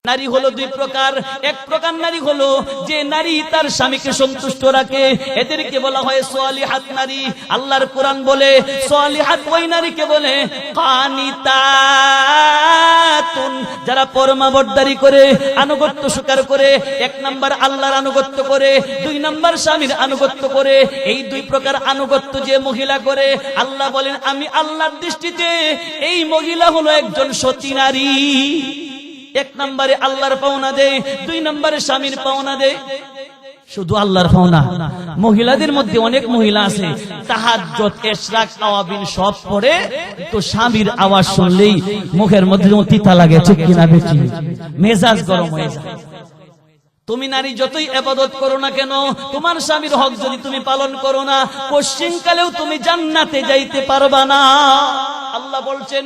নারী হলো দুই প্রকার। এক প্রকার নারী হলো যে নারী তার স্বামীকে সন্তুষ্ট রাখে, এদেরকে বলা হয় সালিহাত নারী। আল্লাহর কোরআন বলে সালিহাত ওই নারীকে বলে কানিতাতুন, যারা পরমাবর্তারি করে, আনুগত্য স্বীকার করে। এক নাম্বার আল্লাহর আনুগত্য করে, দুই নাম্বার স্বামীর আনুগত্য করে। এই দুই প্রকার আনুগত্য যে মহিলা করে, আল্লাহ বলেন আমি আল্লাহর দৃষ্টিতে এই মহিলা হলো একজন সতী নারী। এক নম্বরে আল্লাহর পাওনা দেয়, দুই নম্বরে স্বামীর পাওনা দেয়। শুধু আল্লাহর পাওনা, মহিলাদের মধ্যে অনেক মহিলা আছে তাহাজ্জুদ, ইশরাক, আওয়াবিন সব পড়ে, তো স্বামীর আওয়াজ শুনলেই মুখের মধ্যে যেমন তিতা লাগে, ঠিক কিনা বেটি, মেজাজ গরম হয়ে যায়। তুমি নারী যতই ইবাদত করো না কেন, তোমার স্বামীর হক যদি তুমি পালন করো না, পশ্চিমকালেও তুমি জান্নাতে যাইতে পারবা না। আল্লাহ বলছেন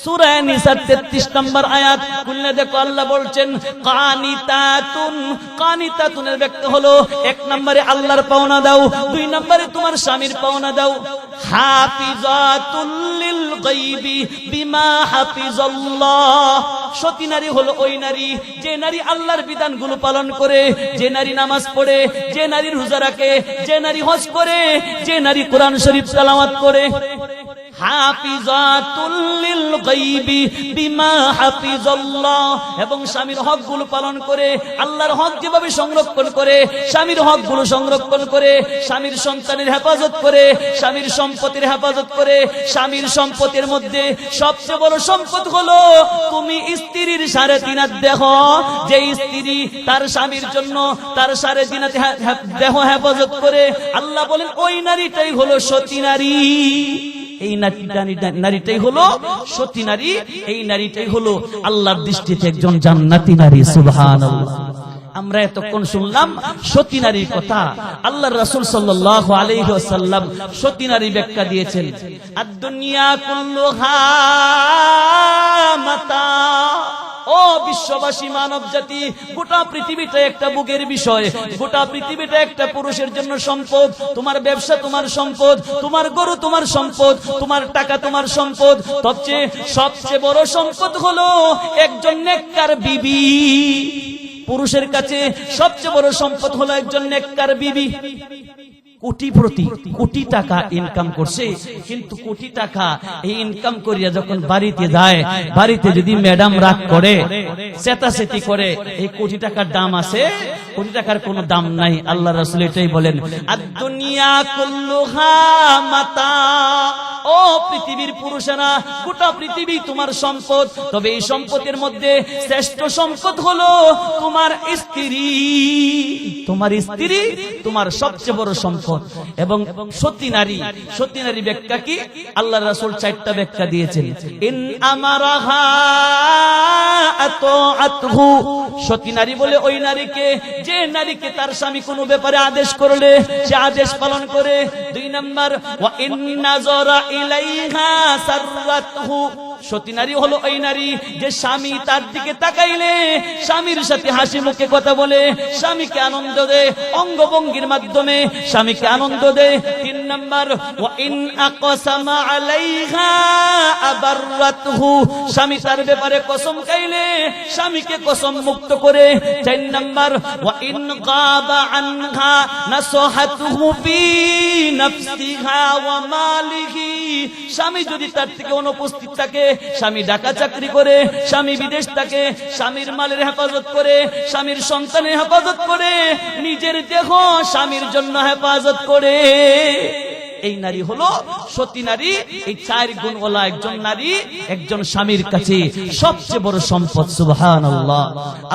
সূরা নিসা 33 নম্বর আয়াত খুললে দেখো, আল্লাহ বলছেন কানিতাতুন। কানিতাতুনের ব্যাখ্যা হলো এক নম্বরে আল্লাহর পাওনা দাও, দুই নম্বরে তোমার স্বামীর পাওনা দাও। হাফিজাতুল লিল গায়বি বিমা হাফিজাল্লাহ। সতী নারী হলো ওই নারী যে নারী আল্লাহর বিধানগুলো পালন করে, যে নারী নামাজ পড়ে, যে নারী রোজা রাখে, যে নারী হজ করে, যে নারী কোরআন শরীফ তেলাওয়াত করে। হাফিজাতুল লিল গায়বি বিমা হাফিজাল্লাহ, এবং স্বামীর হকগুলো পালন করে, আল্লাহর হক যেভাবে সংরক্ষণ করে স্বামীর হকগুলো সংরক্ষণ করে, স্বামীর সন্তানের হেফাজত করে, স্বামীর সম্পত্তির হেফাজত করে। স্বামীর সম্পত্তির মধ্যে সবচেয়ে বড় সম্পদ হলো তুমি স্ত্রীর 3.5 হাত দেহ, যে স্ত্রী তার স্বামীর জন্য তার 3.5 হাত দেহ হেফাজত করে, আল্লাহ বলেন ওই নারীটাই হলো সতী নারী। এই নারীটাই হলো সতী নারী, এই নারীটাই হলো আল্লাহর দৃষ্টিতে একজন জান্নাতি নারী। সুবহানাল্লাহ। আমরা এতক্ষণ শুনলাম সতী নারীর কথা। আল্লাহর রাসূল সাল্লাল্লাহু আলাইহি ওয়াসাল্লাম সতী নারী ব্যাখ্যা দিয়েছেন, আদ-দুনিয়া কুল্লুহা মাতা। ও বিশ্ববাসী, মানব জাতি, গোটা পৃথিবীটা একটা বুকের বিষয়, গোটা পৃথিবীটা একটা পুরুষের জন্য সম্পদ। তোমার ব্যবসা তোমার সম্পদ, তোমার গরু তোমার সম্পদ, তোমার টাকা তোমার সম্পদ। সবচেয়ে বড় সম্পদ হলো একজন নেককার বিবি। পুরুষের কাছে সবচেয়ে বড় সম্পদ হলো একজন নেককার বিবি। কোটি টাকা ইনকাম করছে, কিন্তু কোটি টাকা এই ইনকাম করিয়া যখন বাড়িতে যায়, বাড়িতে যদি ম্যাডাম রাগ করে, চেতাচেতি করে, এই কোটি টাকার দাম আছে? কোটি টাকার কোনো দাম নাই। আল্লাহ রাসূল এটাই বলেন, আদ-দুনিয়া কুল্লুহা মাতা। ও পৃথিবীর পুরুষেরা, গোটা পৃথিবী তোমার সম্পদ, তবে এই সম্পদের মধ্যে শ্রেষ্ঠ সম্পদ হলো তোমার স্ত্রী। তোমার স্ত্রী তোমার সবচেয়ে বড় সম্পদ। এবং সতী নারী, সতী নারী ব্যাখ্যা কি? আল্লাহ রাসূল 4টা ব্যাখ্যা দিয়েছেন। ইন আমারাহা আতাআতহু। সতী নারী বলে ওই নারীকে যে নারীকে তার স্বামী কোনো ব্যাপারে আদেশ করলে সে আদেশ পালন করে। 2 নাম্বার ওয়া ইন নাযারা ইলাইহা সাররাতহু। সতী নারী হলো ওই নারী যে স্বামী তার দিকে তাকাইলে স্বামীর সাথে হাসি মুখে কথা বলে, স্বামীকে আনন্দ দেয়, অঙ্গভঙ্গির মাধ্যমে স্বামীকে আনন্দ দেয়। 3 নাম্বার ওয়া ইন আকসামা আলাইহা আবাররাতহু। স্বামী তার ব্যাপারে কসম খাইলে স্বামীকে কসম মুক্ত করে। 4 নাম্বার ওয়া ইন গাবা আনহা নাসাহাতুহু বি নাফসিহা ওয়া মালিহি। স্বামী যদি তার থেকে অনুপস্থিত থাকে, স্বামী ঢাকা চাকরি করে, স্বামী বিদেশ থাকে, স্বামীর মালের হেফাজত করে, স্বামীর সন্তানের হেফাজত করে, নিজের দেহ স্বামীর জন্য হেফাজত করে, এই নারী হলো সতী নারী। এই 4 গুণওয়ালা একজন নারী একজন স্বামীর কাছে সবচেয়ে বড় সম্পদ। সুবহানাল্লাহ।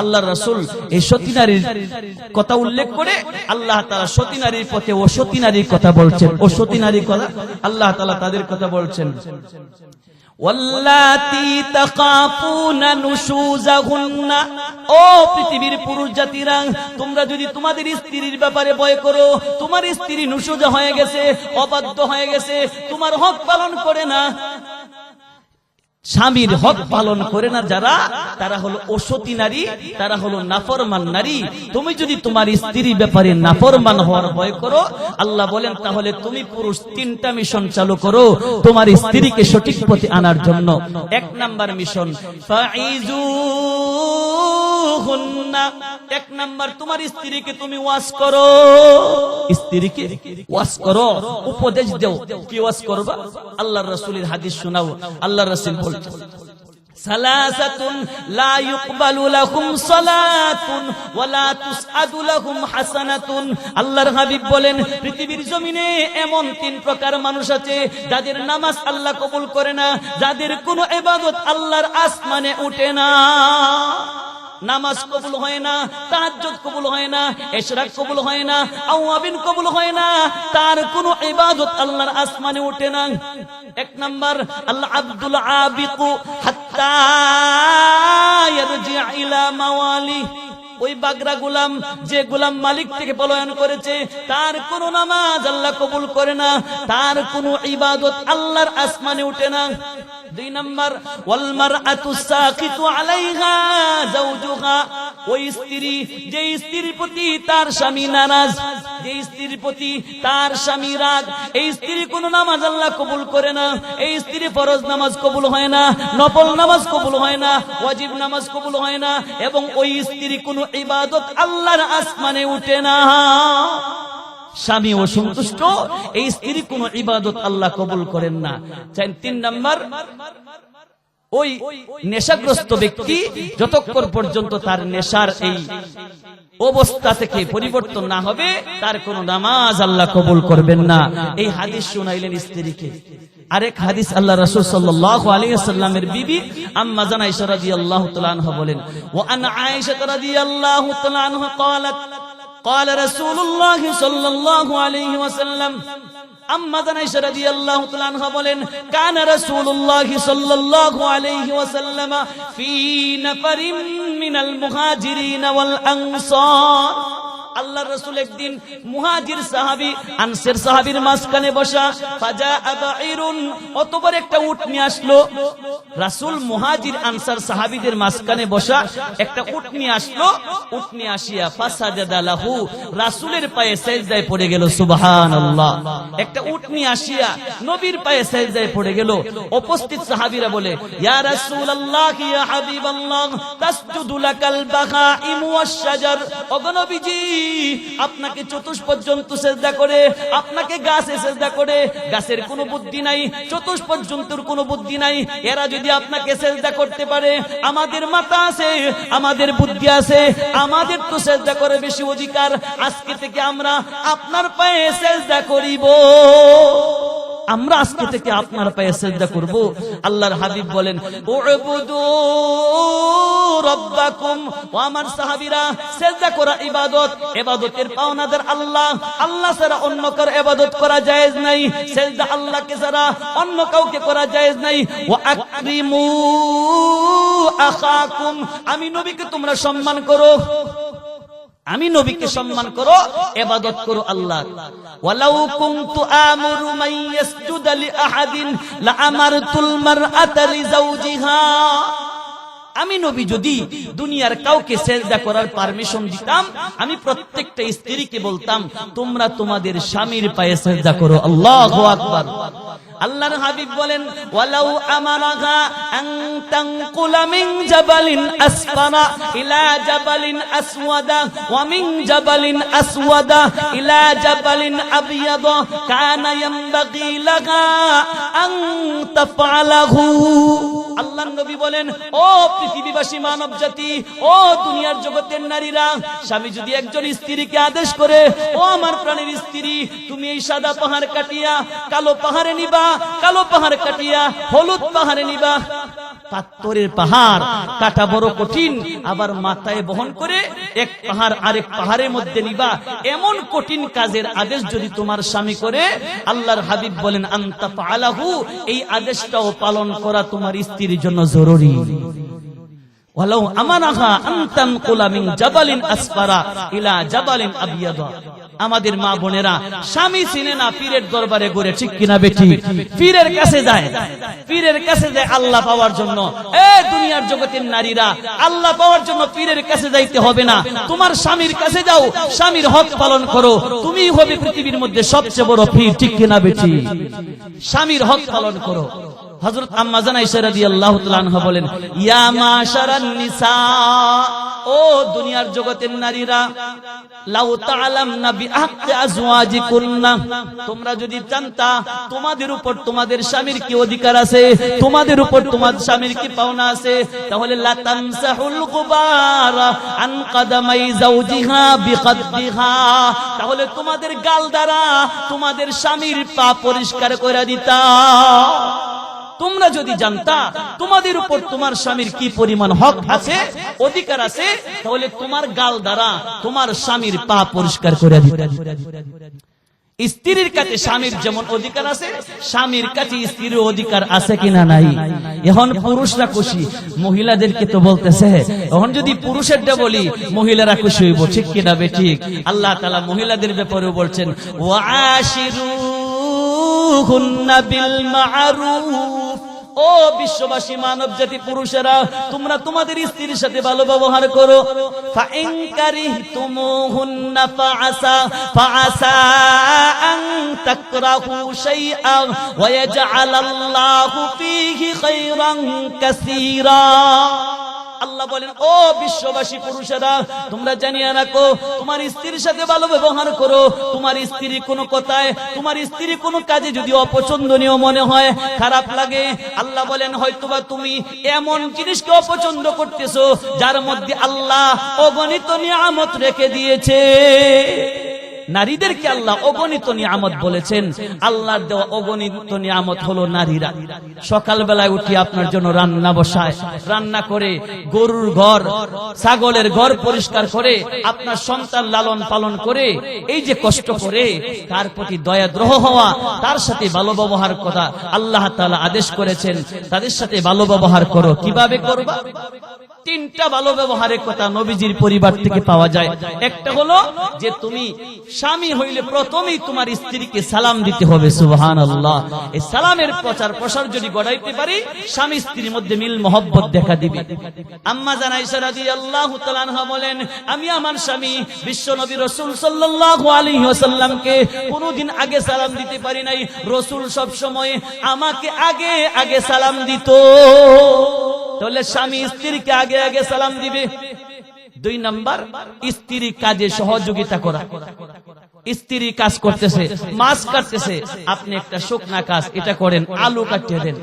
আল্লাহর রাসূল এই সতী নারীর কথা উল্লেখ করে আল্লাহ তাআলা সতী নারীর পথে ও সতী নারীর কথা বলছেন। ও সতী নারীর কথা আল্লাহ তাআলা তাদের কথা বলছেন, ওয়াল্লাতী তাকাফুনা নুশুজাহুন্না। ও পৃথিবীর পুরুষ জাতিরা, তোমরা যদি তোমাদের স্ত্রীর ব্যাপারে ভয় করো, তোমার স্ত্রী নুশুজা হয়ে গেছে, অবাধ্য হয়ে গেছে, তোমার হক পালন করে না, স্বামীর হক পালন করে না যারা, তারা হলো অসতী নারী, তারা হলো নাফরমান নারী। তুমি যদি তোমার স্ত্রীর ব্যাপারে নাফরমান হওয়ার ভয় করো, আল্লাহ বলেন তাহলে তুমি পুরুষ 3টা মিশন চালু করো তোমার স্ত্রীকে সঠিক পথে আনার জন্য। 1 নাম্বার মিশন ফাইজুহুন্না, 1 নাম্বার তোমার স্ত্রীকে তুমি ওয়াজ করো, স্ত্রীকে ওয়াজ করো, উপদেশ দাও। কি ওয়াজ করবা? আল্লাহর রাসূলের হাদিস শোনাও। আল্লাহর রাসূল বলেন সালাসাতুন লা ইউকবালু লাহুম সালাতুন ওয়া লা তুসআদু লাহুম হাসানাতুন। আল্লাহর হাবিব বলেন পৃথিবীর জমিনে এমন 3 প্রকার মানুষ আছে যাদের নামাজ আল্লাহ কবুল করে না, যাদের কোনো ইবাদত আল্লাহর আসমানে ওঠে না। নামাজ কবুল হয় না, তাহাজ্জুদ কবুল হয় না, ইশরাক কবুল হয় না, আওয়াবিন কবুল হয় না, তার কোনো ইবাদত আল্লাহর আসমানে ওঠে না। 1 নাম্বার আল্লাহ আব্দুল আবিকু হাত্তা ইয়ারজি ইলা মাওয়ালি, ওই বাগরা গোলাম যে গোলাম মালিক থেকে পলায়ন করেছে, তার কোন নামাজ আল্লাহ কবুল করে না, তার কোন ইবাদত আল্লাহর আসমানে ওঠে না। 2 নাম্বার ওয়াল মারআতু সাকিতু আলাইহা যাওজুহা, ওই স্ত্রী যে স্ত্রীর প্রতি তার স্বামী নারাজ, যে স্ত্রীর প্রতি তার স্বামী রাগ, এই স্ত্রী কোন নামাজ আল্লাহ কবুল করে না, এই স্ত্রী ফরজ নামাজ কবুল হয় না, নফল নামাজ কবুল হয় না, ওয়াজিব নামাজ কবুল হয় না, এবং ওই স্ত্রী কোন ইবাদত আল্লাহর আসমানে উঠে না। স্বামী অসন্তুষ্ট, এই স্ত্রী কোন ইবাদত আল্লাহ কবুল করেন না। 3 নাম্বার ওই নেশাগ্রস্ত ব্যক্তি যতক্ষণ পর্যন্ত তার নেশার এই অবস্থা থেকে পরিবর্তন না হবে, তার কোন নামাজ আল্লাহ কবুল করবেন না। এই হাদিস শুনাইলেন স্ত্রীকে। আরেক হাদিস আল্লাহ রাসূল সাল্লাল্লাহু আলাইহি ওয়াসাল্লামের বিবি আম্মা জান আয়েশা রাদিয়াল্লাহু তাআলা আনহা বলেন, ওয়া আন আয়েশা রাদিয়াল্লাহু তাআলা আনহা ক্বালাত قال رسول الله صلى الله عليه وسلم, আম্মা জান আয়েশা রাদিয়াল্লাহু তাআলা আনহা বলেন, কানা রাসূলুল্লাহ সাল্লাল্লাহু আলাইহি ওয়াসাল্লাম ফি নাফারিন মিনাল মুহাজিরিন ওয়াল আনসার। আল্লাহর রাসূল একদিন মুহাজির সাহাবী আনসার সাহাবীর মাঝখানে বসা, ফাজা আবাইরুন, অতবার একটা উট নিয়ে আসলো। রাসূল মুহাজির আনসার সাহাবীদের মাঝখানে বসা একটা উট নিয়ে আসলো। উট নিয়ে আসিয়া ফাসাজাদা লাহু, রাসূলের পায়ে সিজদায় পড়ে গেল। সুবহানাল্লাহ। একটা উট নিয়ে আসিয়া নবীর পায়ে সিজদায় পড়ে গেল। উপস্থিত সাহাবীরা বলে, ইয়া রাসূলুল্লাহ ইয়া হাবিবাল্লাহ তাসজুদু লাকাল বাগাইম ওয়াশ শাজার, ওগো নবীজি আপনাকে চতুষ্পর্যন্ত সিজদা করে, আপনাকে গাছে সিজদা করে, গাছের কোনো বুদ্ধি নাই, চতুষ্পর্যন্তর কোনো বুদ্ধি নাই, এরা যদি আপনাকে সিজদা করতে পারে, আমাদের মাথা আছে, আমাদের বুদ্ধি আছে, আমাদের তো সিজদা করে বেশি অধিকার। আজকে থেকে আমরা আপনার পায়ে সিজদা করিব, আমরা আজকে থেকে আপনার পায়ে সিজদা করব। আল্লাহর হাবিব বলেন, উবুদু রাব্বাকুম, ও আমার সাহাবীরা, সিজদা করা ইবাদত, ইবাদতের পাওনাদার আল্লাহ, আল্লাহ ছাড়া অন্য কারো ইবাদত করা জায়েজ নাই, সিজদা আল্লাহকে ছাড়া অন্য কাউকে করা জায়েজ নাই। ওয়া আকরিমু আখাকুম, আমি নবীকে তোমরা সম্মান করো, আমি নবীকে সম্মান করো, ইবাদত করো আল্লাহ। ওয়ালাউ কুনতু আমুরু মান ইয়াসজুদা লি আহাদিন লা আমারতুল মারআতা লি যাওজিহা, আমি নবী যদি দুনিয়ার কাউকে সিজদা করার পারমিশন দিতাম, আমি প্রত্যেকটা স্ত্রীকে বলতাম তোমরা তোমাদের স্বামীর পায়ে সিজদা করো। আল্লাহু আকবার। আল্লাহর হাবিব বলেন, ওয়ালাউ আমারাহা আন তানকুলা মিন জাবালিন আসফারা ইলা জাবালিন আসওয়াদা ওয়া মিন জাবালিন আসওয়াদা ইলা জাবালিন আবয়াদা কানা ইয়ানবাগি লাহা আন তাফআলাহু। আল্লাহর নবী বলেন, ও পৃথিবীবাসী মানব জাতি, ও দুনিয়ার জগতের নারীরা, স্বামী যদি একজন স্ত্রীকে আদেশ করে, ও আমার প্রাণের স্ত্রী, তুমি এই সাদা পাহাড় কাটিয়া কালো পাহাড়ে নিবা, কালো পাহাড় কাটিয়া হলুদ পাহাড়ে নিবা। পাথরের পাহাড় কাটা বড় কঠিন, আবার মাথায় বহন করে এক পাহাড় আরেক পাহাড়ের মধ্যে নিবা, এমন কঠিন কাজের আদেশ যদি তোমার স্বামী করে, আল্লাহর হাবিব বলেন আনতা ফাআলাহু, এই আদেশটাও পালন করা তোমার স্ত্রীর জন্য জরুরি। ওয়ালাউ আমানাহা আন তানকুলা মিন জাবালিন আসফারা ইলা জাবালিন আবয়াদা, আমাদের মা বোনেরা স্বামী চিনে না, পীরের দরবারে ঘুরে, ঠিক কিনা বেটি? পীরের কাছে যায়, পীরের কাছে যায় আল্লাহ পাওয়ার জন্য। দুনিয়ার জগতের নারীরা, আল্লাহ পাওয়ার জন্য পীরের কাছে যাইতে হবে না, তোমার স্বামীর কাছে যাও, স্বামীর হক পালন করো, তুমি হবে পৃথিবীর মধ্যে সবচেয়ে বড় পীর, ঠিক কিনা বেটি? স্বামীর হক পালন করো। হযরত আম্মা জান আয়েশা রাদিয়াল্লাহু তাআলা আনহা বলেন, ইয়া মাশারান নিসা, ও দুনিয়ার জগতের নারীরা, লাউ তাআলামনা বিহাক্কি আজওয়াজিকুন্না, তোমরা যদি জানতা তোমাদের উপর তোমাদের স্বামীর কি অধিকার আছে, তোমাদের উপর তোমাদের স্বামীর কি পাওনা আছে, তাহলে লা তামসাহুল গুবারা আন কদামাই যাওজিহা বিকদ্দিহা, তাহলে তোমাদের গাল দ্বারা তোমাদের স্বামীর পা পরিষ্কার করে দিতা। তোমরা যদি জানতা তোমাদের উপর তোমার স্বামীর কি পরিমাণ হক আছে, অধিকার আছে, তাহলে তোমার গাল দ্বারা তোমার স্বামীর পা পরিষ্কার করে দিতে। স্ত্রীর কাছে স্বামীর যেমন অধিকার আছে, স্বামীর কাছে স্ত্রীর অধিকার আছে কিনা নাই। এখন পুরুষরা খুশি, মহিলাদেরকে তো বলতেছে, এখন যদি পুরুষেরটা বলি মহিলারা খুশি হইব, ঠিক কিনা বেঠিক? আল্লাহ তাআলা মহিলাদের ব্যাপারেও বলছেন, ওয়াশিরুহুন্না বিল মা'রুফ, ও বিশ্ববাসী মানব জাতি পুরুষেরা, তোমরা তোমাদের স্ত্রীর সাথে ভালো ব্যবহার করো। ফাইন কারিহতুমুহুন্না ফাআসা আন তাকরাহু শাইআন ওয়া ইয়াজআলাল্লাহু ফীহি খায়রান কাসীরা। আল্লাহ বলেন, ও বিশ্ববাসী পুরুষেরা, তোমরা জানিয়ে রাখো, তোমার স্ত্রীর সাথে ভালো ব্যবহার করো। তোমার স্ত্রী কোনো কথায়, তোমার স্ত্রী কোনো কাজে যদি অপছন্দনীয় মনে হয়, খারাপ লাগে, আল্লাহ বলেন হয়তোবা তুমি এমন জিনিসকে অপছন্দ করতেছো যার মধ্যে আল্লাহ অগণিত নিয়ামত রেখে দিয়েছে। নারীদেরকে আল্লাহ অগণিত নিয়ামত বলেছেন। আল্লাহর দেওয়া অগণিত নিয়ামত হলো নারীরা। সকাল বেলায় উঠি আপনার জন্য রান্না বসায়, রান্না করে গরুর ঘর, ছাগলের ঘর পরিষ্কার করে, আপনার সন্তান লালন পালন করে, এই যে কষ্ট করে, তার প্রতি দয়াদ্রহ হওয়া, তার সাথে ভালো ব্যবহার করা আল্লাহ তাআলা আদেশ করেছেন। তাদের সাথে ভালো ব্যবহার করো। কিভাবে করবা? তিনটা ভালো ব্যবহারের কথা নবীজির পরিবার থেকে পাওয়া যায়। একটা হলো যে তুমি স্বামী হইলে প্রথমেই তোমার স্ত্রীকে সালাম দিতে হবে। সুবহানাল্লাহ। এই সালামের প্রচার প্রসার যদি গড়াইতে পারি, স্বামী স্ত্রীর মধ্যে মিল মহব্বত দেখা দিবে। আম্মা জান আয়েশা রাদিয়াল্লাহু তাআলা আনহা বলেন, আমি আমার স্বামী বিশ্ব নবী রাসূল সাল্লাল্লাহু আলাইহি ওয়াসাল্লামকে কোনদিন আগে সালাম দিতে পারি নাই। রাসূল সব সময় আমাকে আগে আগে সালাম দিত। তাহলে স্বামী স্ত্রীকে আগে আগে সালাম দিবে। 2 নাম্বার, স্ত্রী কাজে সহযোগিতা করা। স্ত্রী কাজ করতেছে, মাছ কাটতেছে, আপনি একটা শুকনা কাজ এটা করেন, আলু কাটিয়ে দেন।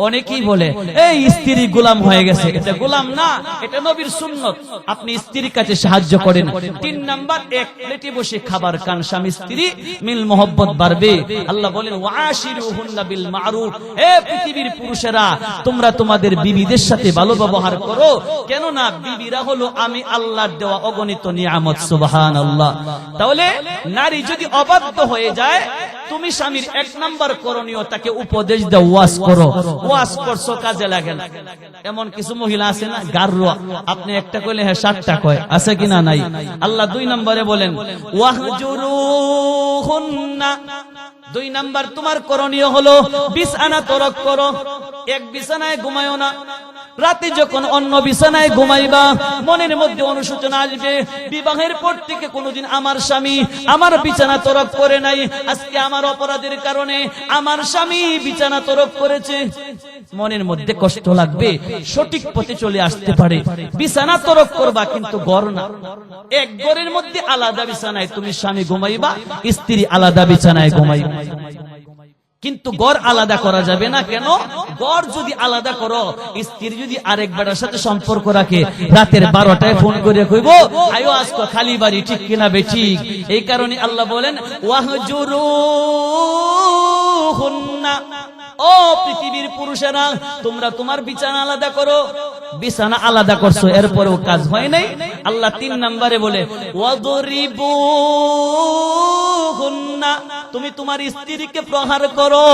অনেকেই বলে এই স্ত্রী গোলাম হয়ে গেছে। এটা গোলাম না, এটা নবীর সুন্নত। আপনি স্ত্রীর কাছে সাহায্য করেন। 3 নাম্বার, এক প্লেটে বসে খাবার খান, স্বামী স্ত্রী মিল মহব্বত বাড়বে। আল্লাহ বলেন, ওয়াশিরুহুন্না বিল মা'রুফ, হে পৃথিবীর পুরুষেরা, তোমরা তোমাদের বিবিদের সাথে ভালো ব্যবহার করো। কেন না বিবিরা হলো আমি আল্লাহর দেওয়া অগণিত নিয়ামত। সুবহানাল্লাহ। তাহলে নারী যদি অবাধ্য হয়ে যায়, তুমি স্বামীর 1 নাম্বার করণীয়, তাকে উপদেশ দাও, ওয়াজ করো। ওয়াজ করছো, কাজে লাগে না। এমন কিছু মহিলা আছে না, গাররুয়া, আপনি একটা কইলে হ্যাঁ 7টা কয়, আছে কিনা নাই? আল্লাহ 2 নম্বরে বলেন, ওয়াহজুরুহুন্না। 2 নাম্বার তোমার করণীয় হলো বিছানা তরক করো। এক বিছানায় ঘুমায়ো না। রাতে যখন অন্য বিছানায় ঘুমাইবা, মনের মধ্যে অনুশোচনা আসবে, বিবাহের পর থেকে কোনোদিন আমার স্বামী আমার বিছানা তরক করে নাই, আজকে আমার অপরাধের কারণে আমার স্বামী বিছানা তরক করেছে। মনের মধ্যে কষ্ট লাগবে, সঠিক পথে চলে আসতে পারে। বিছানা তরক করবা, কিন্তু ঘর না। এক ঘরের মধ্যে আলাদা বিছানায় তুমি স্বামী ঘুমাইবা, স্ত্রী আলাদা বিছানায় ঘুমাইবা। কিন্তু গড় আলাদা করা যাবে না। কেন? গড় যদি আলাদা করো, স্ত্রী যদি আরেক বেটার সাথে সম্পর্ক রাখে, রাতের 12টায় ফোন করে কইব আয়ো আজকে খালি বাড়ি, ঠিক কিনা বেঠিক? এই কারণে আল্লাহ বলেন, ওয়াহজুরুহুন্না, ও পৃথিবীর পুরুষেরা, তোমরা তোমার বিছানা আলাদা করো। বিছানা আলাদা করছো, এরপরেও কাজ হয় নাই। আল্লাহ 3 নম্বরে বলে, ওয়াদরিবুহুন্না, তুমি তোমার স্ত্রীকে প্রহার করো।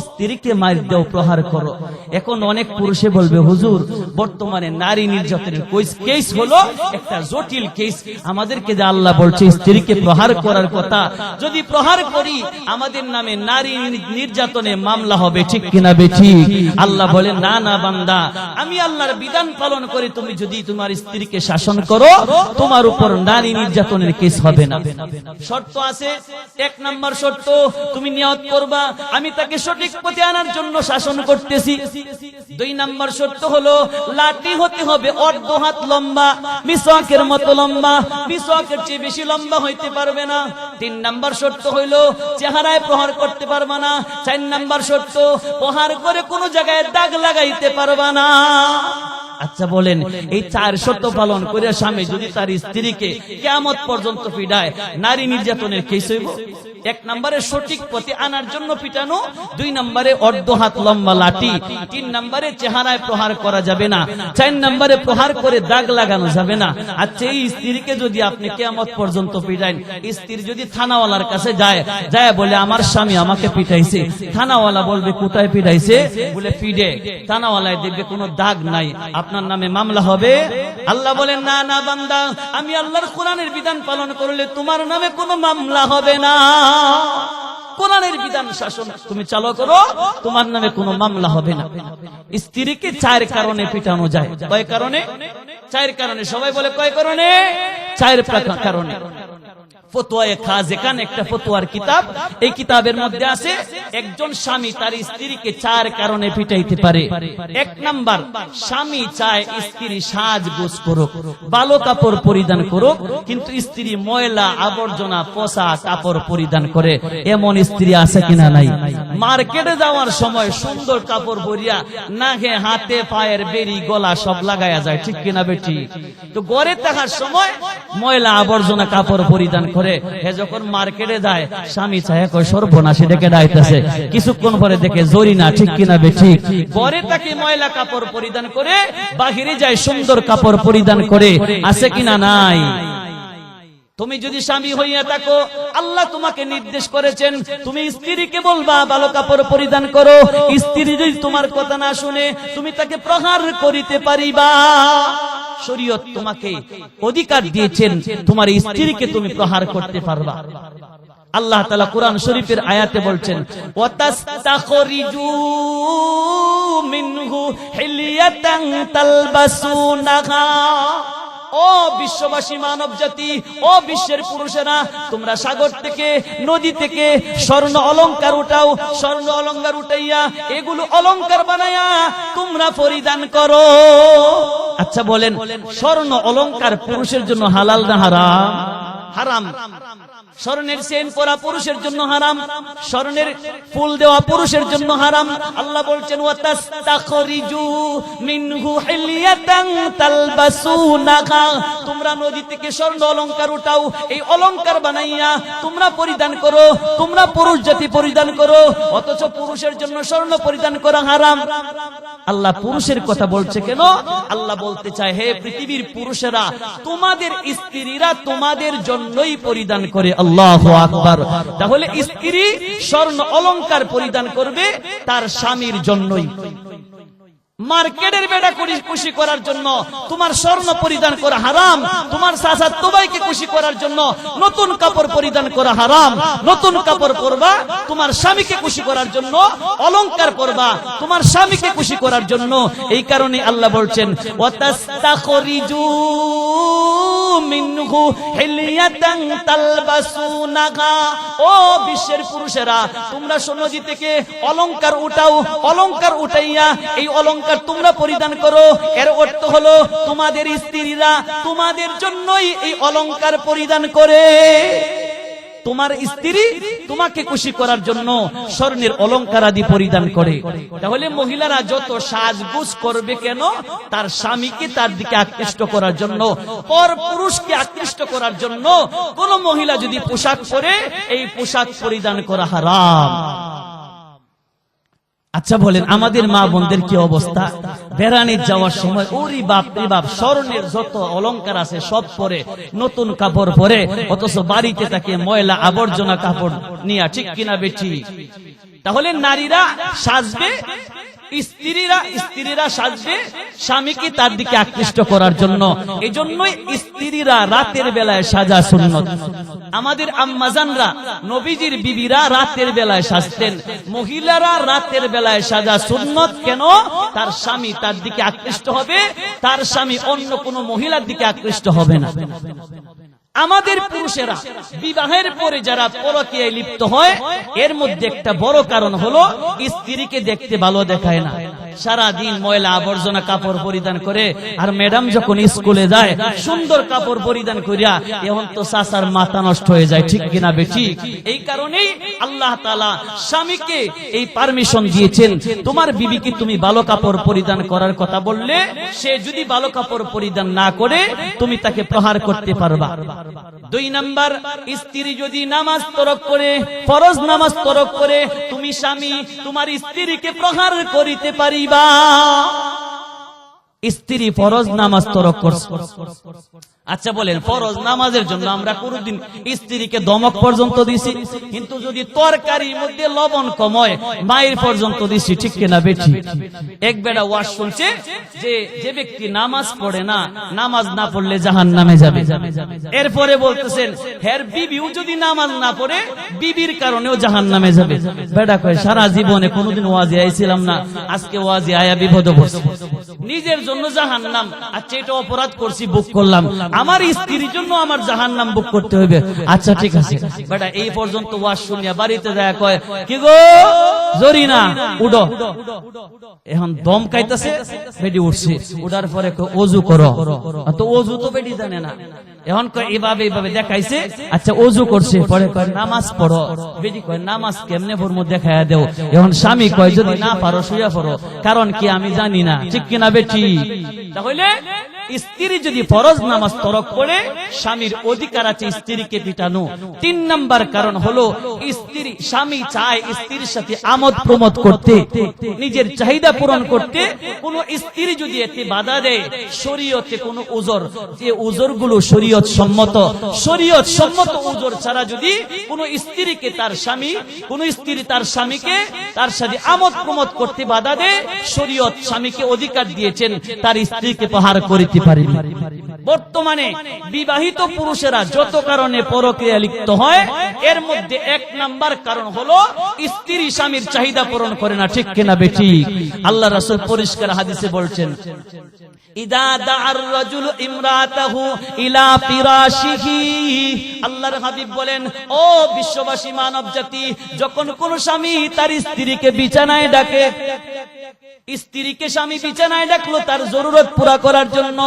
স্ত্রীকে মার দাও, প্রহার করো। এখন অনেক পুরুষে বলবে, হুজুর বর্তমানে নারী নির্যাতনের কেস হলো একটা জটিল কেস, আমাদেরকে যে আল্লাহ বলছে স্ত্রীকে প্রহার করার কথা, যদি প্রহার করি আমাদের নামে নারী নির্যাতনে মামলা হবে, ঠিক কিনা বেঠিক? আল্লাহ বলেন, না না বান্দা, আমি আল্লাহর বিধান পালন করে তুমি যদি তোমার স্ত্রীকে শাসন করো, তোমার উপর নারী নির্যাতনের কেস হবে না। শর্ত আছে। 1 নম্বর শর্ত, তুমি নিয়ত করবা আমি তাকে সঠিক পথে আনার জন্য শাসন করতেছি। 2 নম্বর শর্ত হলো লাঠি হতে হবে অর্ধ হাত লম্বা, মিসওয়াকের মতো লম্বা, মিসওয়াকের চেয়ে বেশি লম্বা হইতে পারবে না। 3 নম্বর শর্ত হইলো চেহারায় প্রহার করতে পারবা না। 4 নম্বর শর্ত, প্রহার করে কোনো জায়গায় দাগ লাগাইতে পারবা না। আচ্ছা বলেন, এই 4 শর্ত পালন করে স্বামী যদি তার স্ত্রীকে কিয়ামত পর্যন্ত পিটায়, নারী নির্যাতনের কেস হইব? 1 নম্বরে সঠিক পথে আনার জন্য পিটানো, 2 নম্বরে অর্ধ হাত লম্বা লাঠি, 3 নম্বরে চেহারায় প্রহার করা যাবে না, 4 নম্বরে প্রহার করে দাগ লাগানো যাবে না। আচ্ছা, এই স্ত্রীকে যদি আপনি কিয়ামত পর্যন্ত পিটাইন, স্ত্রী যদি থানাওয়ালার কাছে যায় বলে আমার স্বামী আমাকে পিটাইছে, থানাওয়ালা বলবে কোথায় পিটাইছে? বলে পিডে। থানাওয়ালায় দেখবে কোনো দাগ নাই, আপনার নামে মামলা হবে? আল্লাহ বলেন, না না বান্দা, আমি আল্লাহর কোরআনের বিধান পালন করলে তোমার নামে কোনো মামলা হবে না। কোরআনের বিধান শাসন তুমি চালু করো, তোমার নামে কোনো মামলা হবে না। স্ত্রীকে 4 কারণে পিটানো যায়। কয় কারণে? 4 কারণে। সবাই বলে কয় কারণে? 4 কারণে। ফতোয়ায়ে খাজেকান একটা ফতোয়ার কিতাব, এই কিতাবের মধ্যে আছে একজন স্বামী তার স্ত্রীকে 4 কারণে পিটাইতে পারে। 1 নাম্বার, স্বামী চায় স্ত্রী সাজগোজ করুক, ভালো কাপড় পরিধান করুক, কিন্তু স্ত্রী ময়লা আবর্জনা পচা কাপড় পরিধান করে। এমন স্ত্রী আছে কিনা? নাই। মার্কেটে যাওয়ার সময় সুন্দর কাপড় পরিয়া নাকে হাতে পায়ের বেরি গলা সব লাগায়া যায়, ঠিক কিনা বেটি? তো ঘরে থাকার সময় ময়লা আবর্জনা কাপড় পরিধান করে। যখন মার্কেটে যায় স্বামী চায় কয় সর্বনাশী ডেকে ডাইতেছে, কিছুক্ষণ পরে দেখে জরি না, ঠিক কিনা বেটি? ঘরে তাকে ময়লা কাপড় পরিধান করে, বাহিরে যায় সুন্দর কাপড় পরিধান করে। আছে কিনা? নাই। তুমি যদি স্বামী হইয়া থাকো, আল্লাহ তোমাকে নির্দেশ করেছেন তুমি স্ত্রীকে বলবা ভালো কাপড় পরিধান করো। স্ত্রী যদি তোমার কথা না শুনে, তুমি তাকে প্রহার করিতে পারিবা। শরীয়ত তোমাকে অধিকার দিয়েছেন, তোমার স্ত্রীকে তুমি প্রহার করতে পারবা। আল্লাহ তাআলা কুরআন শরীফের আয়াতে বলছেন, ওয়াতাস্তাখরিজু মিনহু হিলিয়াতান তালবাসুনাহা। ও বিশ্ববাসী মানব জাতি, ও বিশ্বের পুরুষেরা, তোমরা সাগর থেকে নদী থেকে স্বর্ণ অলংকার উঠাও, স্বর্ণ অলংকার উঠাইয়া এগুলো অলংকার বানাইয়া তোমরা পরিধান করো। আচ্ছা বলেন, স্বর্ণ অলংকার পুরুষের জন্য হালাল না হারাম? হারাম। স্বর্ণের চেন পরা পুরুষের জন্য হারাম, স্বর্ণের ফুল দেওয়া পুরুষের জন্য হারাম। আল্লাহ বলছেন, ওয়াতাস্তাখরিজু মিনহু হিলিয়াতান তালবাসুনাহা। তোমরা নদী থেকে স্বর্ণ অলংকার উঠাও, এই অলংকার বানাইয়া তোমরা পরিধান করো, তোমরা পুরুষ জাতি পরিধান করো, অথচ পুরুষের জন্য স্বর্ণ পরিধান করা হারাম। আল্লাহ পুরুষের কথা বলছে কেন? আল্লাহ বলতে চায়, হে পৃথিবীর পুরুষেরা, তোমাদের স্ত্রীরা তোমাদের জন্যই পরিধান করে। আল্লাহু আকবার। তাহলে স্ত্রী স্বর্ণ অলংকার পরিধান করবে তার স্বামীর জন্যই। মার্কেটের বেড়া খুশি করার জন্য তোমার স্বর্ণ পরিধান করা হারাম, তোমার চাচাতো ভাইকে খুশি করার জন্য নতুন কাপড় পরিধান করা হারাম। নতুন কাপড় পরবা তোমার স্বামীকে খুশি করার জন্য, অলংকার পরবা তোমার স্বামীকে খুশি করার জন্য। এই কারণে আল্লাহ বলছেন, ওয়াতাস্তাখরিজু মিনহু হিলিয়াতান তালবাসুনাহা। ও বিশ্বের পুরুষেরা, তোমরা নদী থেকে অলংকার উঠাও, অলংকার উঠাইয়া এই অলংকার তোমরা পরিধান করো। এর অর্থ হলো তোমাদের স্ত্রীরা তোমাদের জন্যই এই অলংকার পরিধান করে। তোমার স্ত্রী তোমাকে খুশি করার জন্য স্বর্ণের অলংকার আদি পরিধান করে। তাহলে মহিলারা যত সাজগোজ করবে কেন? তার স্বামীকে তার দিকে আকৃষ্ট করার জন্য, পর পুরুষকে আকৃষ্ট করার জন্য। কোন মহিলা যদি পোশাক পরে, এই পোশাক পরিধান করা হারাম। আচ্ছা বলেন, আমাদের মা বোনদের কি অবস্থা? বেড়ানি যাওয়ার সময় ওরে বাপ রে বাপ, স্বর্ণের যত অলংকার আছে সব পরে, নতুন কাপড় পরে, অথচ বাড়িতে তাকে ময়লা আবর্জনা কাপড় নিয়ে, ঠিক কিনা বেটি? তাহলে নারীরা সাজবে, স্ত্রীরা সাজবে স্বামীকে তার দিকে আকৃষ্ট করার জন্য। এই জন্যই স্ত্রীরা রাতের বেলায় সাজা সুন্নত। আমাদের আম্মাজানরা, নবীজির বিবিরা রাতের বেলায় সাজতেন। মহিলারা রাতের বেলায় সাজা সুন্নত। কেন? তার স্বামী তার দিকে আকৃষ্ট হবে, তার স্বামী অন্য কোনো মহিলার দিকে আকৃষ্ট হবে না। আমাদের পুরুষেরা বিবাহের পরে যারা পরকীয়ায় লিপ্ত হয়, এর মধ্যে একটা বড় কারণ হলো স্ত্রীকে দেখতে ভালো দেখায় না। সারা দিন ময়লা আবর্জনা কাপড় পরিধান করে, আর ম্যাডাম যখন স্কুলে যায় সুন্দর কাপড় পরিধান করিয়া, এখন তো চাচার মাথা নষ্ট হয়ে যায়, ঠিক কিনা বেটি? এই কারণেই আল্লাহ তাআলা স্বামীকে এই পারমিশন দিয়েছেন, তোমার বিবিকে তুমি ভালো কাপড় পরিধান করার কথা বললে, সে যদি ভালো কাপড় পরিধান না করে তুমি তাকে প্রহার করতে পারবা। 2 নাম্বার, স্ত্রী যদি নামাজ তরক করে, ফরজ নামাজ তরক করে, তুমি স্বামী তোমার স্ত্রীকে প্রহার করিতে পারিবা। স্ত্রী ফরজ নামাজ তরক করছে, আচ্ছা বলেন, ফরজ নামাজের জন্য আমরা কোনদিন স্ত্রীকে দমক পর্যন্ত দিছি? কিন্তু যদি তরকারির মধ্যে লবণ কম হয়, মায়ের পর্যন্ত দিছি, ঠিক কিনা বেটি? এক বেটা ওয়াজ শুনছে যে ব্যক্তি নামাজ পড়ে না, নামাজ না পড়লে জাহান্নামে যাবে। এরপরে বলতেছেন হের বিবিও যদি নামাজ না পড়ে, বিবির কারণেও জাহান্নামে যাবে। বেটা কয়, সারা জীবনে কোনদিন ওয়াজে আইছিলাম না, আজকে ওয়াজে আয়া বিপদে পড়ছি, নিজের জন্য জাহান্নাম। আচ্ছা, এটা অপরাধ করছি, বুক করলাম, আমার স্ত্রীর জন্য আমার জাহান্নাম বুক করতে হবে। আচ্ছা ঠিক আছে। বেটা এই পর্যন্ত ওয়াজ শুনিয়া বাড়িতে যায় কয়, কি গো জরিনা উঠো। এখন দম খাইতেছে, বেটি উঠছে, উঠার পরে ওযু করো। তো ওযু তো বেটি জানে না, এখন কয় এভাবে দেখাইছে। আচ্ছা ওযু করছে, পরে কয় নামাজ পড়ো। বেটি কয় নামাজ কেমনে পড়বো দেখায়া দেও। এখন স্বামী কয় যদি না পারো শুয়ে পড়ো, কারণ কি আমি জানি না, ঠিক কিনা বেটি? তাহলে স্ত্রী যদি ফরজ নামাজ তরক করে, স্বামীর অধিকার আছে স্ত্রীকে পিটানো। 3 নাম্বার কারণ হলো স্বামী চায় স্ত্রীর সাথে আমোদ প্রমোদ করতে, নিজের চাহিদা পূরণ করতে। কোন স্ত্রী যদি এতে বাধা দেয়, শরীয়তে কোন উজর, যে উজরগুলো শরীয়ত সম্মত উজর ছাড়া যদি কোন স্ত্রীকে তার স্বামী, কোন স্ত্রী তার স্বামীকে তার সাথে আমোদ প্রমোদ করতে বাধা দেয়, শরীয়ত স্বামীকে অধিকার দিয়েছেন তার স্ত্রীকে প্রহার করিতে পারেনি। বর্তমানে বিবাহিত পুরুষেরা যত কারণে পরকীয়া লিপ্ত হয়, এর মধ্যে 1 নাম্বার কারণ হলো স্ত্রী স্বামীর চাহিদা পূরণ করে না, ঠিক কিনা বেটি? আল্লাহ রাসূল পরিষ্কার হাদিসে বলছেন, ইদা দাআর রাজুলু ইমরাতাহু ইলা ফিরাশিহি, আল্লাহর হাবিব বলেন, ও বিশ্ববাসী মানব জাতি, যখন কোন স্বামী তার স্ত্রীকে বিছানায় ডাকে, স্ত্রীকে স্বামী বিছানায় ডাকলো তার জরুরত পুরা করার জন্য,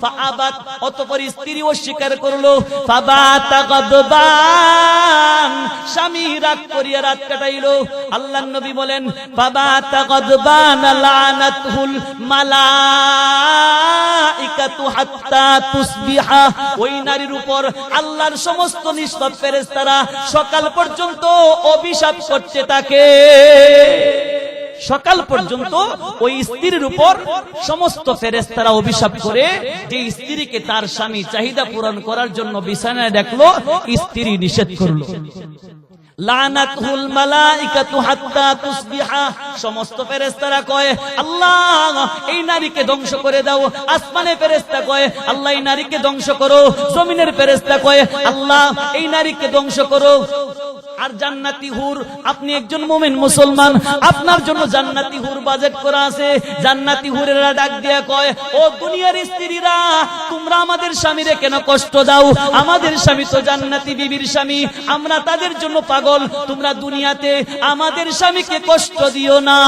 ফাআবাত, অতঃপর স্ত্রী অস্বীকার করলো, ফাবাতা গাদবান, স্বামী রাগ করিয়া রাত কাটাইলো। আল্লাহর নবী বলেন, ফাবাতা গাদবান লানাতুল মালাইকাতু হাত্তা তুসবিহা, ওই নারীর উপর আল্লাহর সমস্ত নিষ্পাপ ফেরেশতারা সকাল পর্যন্ত অভিশাপ করতে থাকে। সকাল পর্যন্ত ওই স্ত্রীর উপর সমস্ত ফেরেশতারা অভিশাপ করে, যে স্ত্রীকে তার স্বামী চাহিদা পূরণ করার জন্য বিছানায় ডাকলো, স্ত্রী নিষেধ করলো। লানাতুল মালাইকাতু হাত্তা তুসবিহা, সমস্ত ফেরেশতারা কয়, আল্লাহ এই নারীকে ধ্বংস করে দাও। আসমানের ফেরেশতা কয়, আল্লাহ এই নারীকে ধ্বংস করো। জমিনের ফেরেশতা কয়, আল্লাহ এই নারীকে ধ্বংস করো। আর জান্নাতি হুর, আপনি একজন মুমিন মুসলমান, আপনার জন্য জান্নাতি হুর বাজেট করা আছে। জান্নাতি হুরেরা ডাক দিয়া কয়, ও দুনিয়ার স্ত্রীরা, তোমরা আমাদের স্বামীরে কেন কষ্ট দাও? আমাদের স্বামী তো জান্নাতি বিবির স্বামী, আমরা তাদের জন্য পাগল। তোমরা দুনিয়াতে আমাদের স্বামীকে কষ্ট দিও না।